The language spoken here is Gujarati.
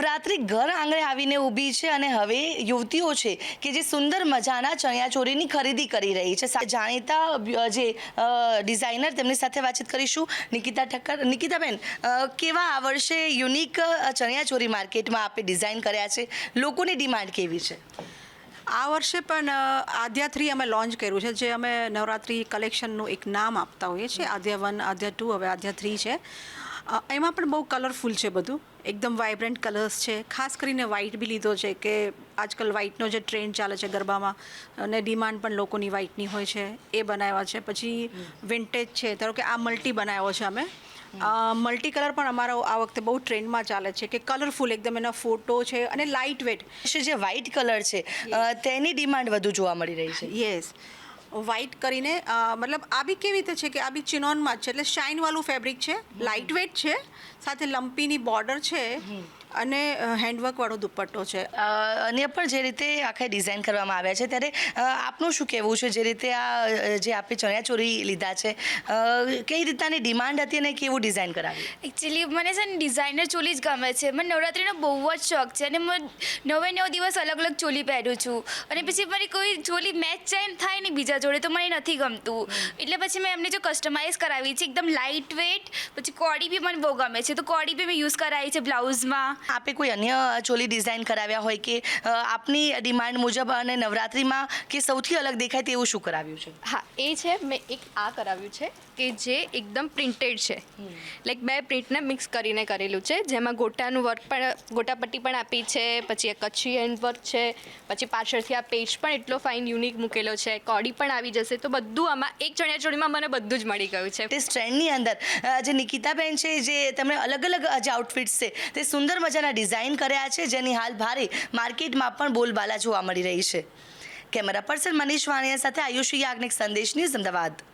નવરાત્રિ ઘર આંગણે આવીને ઊભી છે અને હવે યુવતીઓ છે કે જે સુંદર મજાના ચણિયાચોળીની ખરીદી કરી રહી છે. જાણીતા જે ડિઝાઇનર તેમની સાથે વાતચીત કરીશું, નિકિતા ઠક્કર. નિકિતાબેન, કેવા આ વર્ષે યુનિક ચણિયાચોળી માર્કેટમાં આપે ડિઝાઇન કર્યા છે, લોકોની ડિમાન્ડ કેવી છે? આ વર્ષે પણ આદ્યા 3 અમે લોન્ચ કર્યું છે, જે અમે નવરાત્રિ કલેક્શનનું એક નામ આપતા હોઈએ છીએ. આદ્યા 1, આદ્યા 2, હવે આદ્યા 3 છે. એમાં પણ બહુ કલરફુલ છે, બધું એકદમ વાઇબ્રન્ટ કલર્સ છે. ખાસ કરીને વ્હાઇટ બી લીધો છે કે આજકાલ વ્હાઇટનો જે ટ્રેન્ડ ચાલે છે ગરબામાં અને ડિમાન્ડ પણ લોકોની વ્હાઇટની હોય છે, એ બનાવ્યા છે. પછી વિન્ટેજ છે, ધારો કે આ મલ્ટી બનાવ્યો છે અમે. મલ્ટી કલર પણ અમારો આ વખતે બહુ ટ્રેન્ડમાં ચાલે છે કે કલરફુલ એકદમ એના ફોટો છે અને લાઇટ વેટ. જે વ્હાઇટ કલર છે તેની ડિમાન્ડ વધુ જોવા મળી રહી છે. યસ, વ્હાઇટ કરીને મતલબ આ બી કેવી રીતે છે કે આ બી ચિનોનમાં જ છે, એટલે શાઇનવાળું ફેબ્રિક છે, લાઇટ વેટ છે, સાથે લંપીની બોર્ડર છે અને હેન્ડવર્કવાળો દુપટ્ટો છે. અને પણ જે રીતે આખા ડિઝાઇન કરવામાં આવ્યા છે, ત્યારે આપનું શું કહેવું છે? જે રીતે આ જે આપે ચણિયાચોળી લીધા છે, કઈ રીતની ડિમાન્ડ હતી અને કેવું ડિઝાઇન કરાવ્યું? એકચ્યુઅલી મને છે ને ડિઝાઇનર ચોલી જ ગમે છે. મને નવરાત્રિનો બહુ જ શોખ છે અને હું 9 દિવસ અલગ અલગ ચોલી પહેરું છું અને પછી મારી કોઈ ચોલી મેચ થાય ને બીજા જોડે તો મને નથી ગમતું, એટલે પછી મેં એમને જો કસ્ટમાઇઝ કરાવી છે, એકદમ લાઇટ વેટ. પછી કોડી બી મને બહુ ગમે છે, તો કોડી બી મેં યુઝ કરાવી છે બ્લાઉઝમાં. આપે કોઈ અન્ય ચોલી ડિઝાઇન કરાવ્યા હોય કે આપની ડિમાન્ડ મુજબ અને નવરાત્રિમાં કે સૌથી અલગ દેખાય તેવું શું કરાવ્યું છે? હા, એ છે, મેં એક આ કરાવ્યું છે કે જે એકદમ પ્રિન્ટેડ છે, લાઈક 2 પ્રિન્ટને મિક્સ કરીને કરેલું છે, જેમાં ગોટાનું વર્ક પણ, ગોટાપટ્ટી પણ આપી છે, પછી આ કચ્છી હેન્ડ વર્ક છે, પછી પાછળથી આ પેજ પણ એટલો ફાઇન યુનિક મૂકેલો છે, કોડી પણ આવી જશે. તો બધું આમાં એક ચણિયાચોળીમાં મને બધું જ મળી ગયું છે. તે ટ્રેન્ડની અંદર જે નિકિતાબેન છે, જે તમે અલગ અલગ જે આઉટફિટ્સ છે તે સુંદર મજાના ડિઝાઇન કર્યા છે, જેની હાલ ભારે માર્કેટમાં પણ બોલબાલા જોવા મળી રહી છે. કેમેરા પર્સન મનીષ વાણિયા સાથે આયુષી યાજ્ઞિક, સંદેશ ન્યૂઝ, અમદાવાદ.